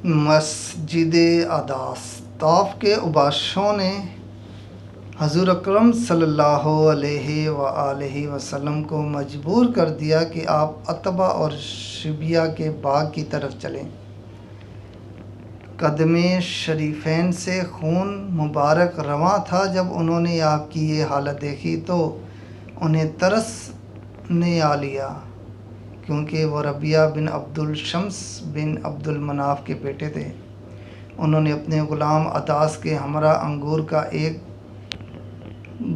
مسجد اداس طاف کے عباشوں نے حضور اکرم صلی اللہ علیہ وآلہ وسلم کو مجبور کر دیا کہ آپ عتبہ اور شبیہ کے باغ کی طرف چلیں۔ قدم شریفین سے خون مبارک رواں تھا۔ جب انہوں نے آپ کی یہ حالت دیکھی تو انہیں ترس نے آ لیا، کیونکہ وہ ربیہ بن عبد الشمس بن عبد المناف کے بیٹے تھے۔ انہوں نے اپنے غلام اداس کے ہمراہ انگور کا ایک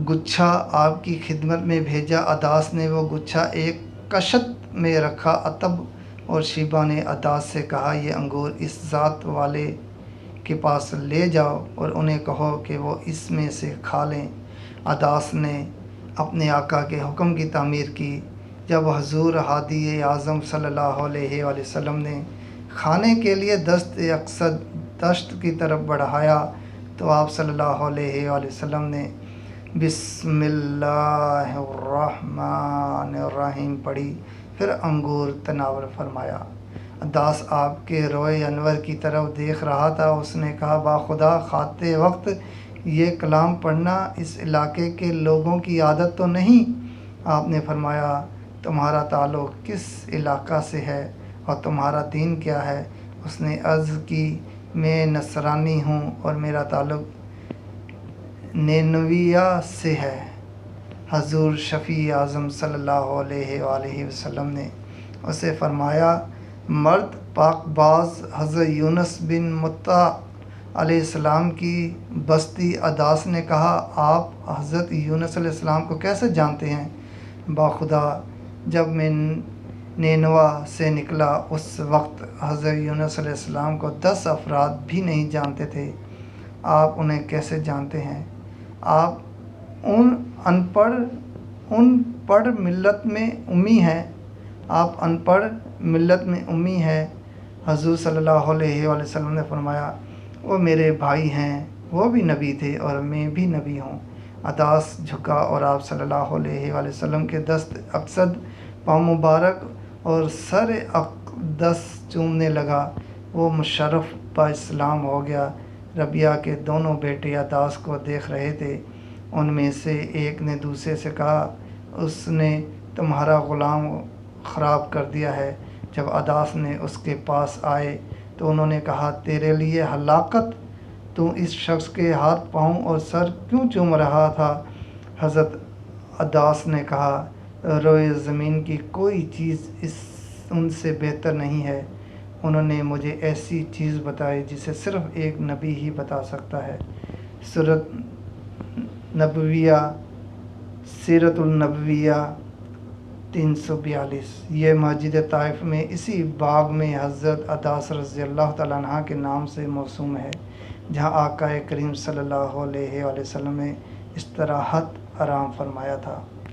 گچھا آپ کی خدمت میں بھیجا۔ اداس نے وہ گچھا ایک کشت میں رکھا۔ عتب اور شیبہ نے اداس سے کہا، یہ انگور اس ذات والے کے پاس لے جاؤ اور انہیں کہو کہ وہ اس میں سے کھا لیں۔ اداس نے اپنے آقا کے حکم کی تعمیر کی۔ جب حضور ہادی اعظم صلی اللہ علیہ وآلہ وسلم نے کھانے کے لیے دست اقصد دشت کی طرف بڑھایا تو آپ صلی اللہ علیہ وآلہ وسلم نے بسم اللہ الرحمن الرحیم پڑھی، پھر انگور تناول فرمایا۔ اداس آپ کے روئے انور کی طرف دیکھ رہا تھا۔ اس نے کہا، باخدا کھاتے وقت یہ کلام پڑھنا اس علاقے کے لوگوں کی عادت تو نہیں؟ آپ نے فرمایا، تمہارا تعلق کس علاقہ سے ہے اور تمہارا دین کیا ہے؟ اس نے عرض کی، میں نصرانی ہوں اور میرا تعلق نینویہ سے ہے۔ حضور شفیع اعظم صلی اللہ علیہ وآلہ وسلم نے اسے فرمایا، مرد پاک باز حضرت یونس بن متی علیہ السلام کی بستی۔ اداس نے کہا، آپ حضرت یونس علیہ السلام کو کیسے جانتے ہیں؟ باخدا جب میں نینوا سے نکلا اس وقت حضرت یونس علیہ السلام کو 10 افراد بھی نہیں جانتے تھے، آپ انہیں کیسے جانتے ہیں؟ آپ ان پڑھ ملت میں امی ہیں۔ آپ ان پڑھ ملت میں امی ہیں۔ حضور صلی اللہ علیہ وآلہ وسلم نے فرمایا، وہ میرے بھائی ہیں، وہ بھی نبی تھے اور میں بھی نبی ہوں۔ اداس جھکا اور آپ صلی اللہ علیہ وآلہ وسلم کے دست اقصد، پاؤں مبارک اور سر اقدس چومنے لگا۔ وہ مشرف با اسلام ہو گیا۔ ربیہ کے دونوں بیٹے اداس کو دیکھ رہے تھے۔ ان میں سے ایک نے دوسرے سے کہا، اس نے تمہارا غلام خراب کر دیا ہے۔ جب اداس نے اس کے پاس آئے تو انہوں نے کہا، تیرے لیے ہلاکت، تو اس شخص کے ہاتھ پاؤں اور سر کیوں چوم رہا تھا؟ حضرت اداس نے کہا، روئے زمین کی کوئی چیز ان سے بہتر نہیں ہے۔ انہوں نے مجھے ایسی چیز بتائی جسے صرف ایک نبی ہی بتا سکتا ہے۔ سیرت النبویہ 342۔ یہ مسجد طائف میں اسی باغ میں حضرت اداس رضی اللہ تعالیٰ عنہ کے نام سے موسوم ہے، جہاں آقا کریم صلی اللہ علیہ وآلہ وسلم نے استراحت آرام فرمایا تھا۔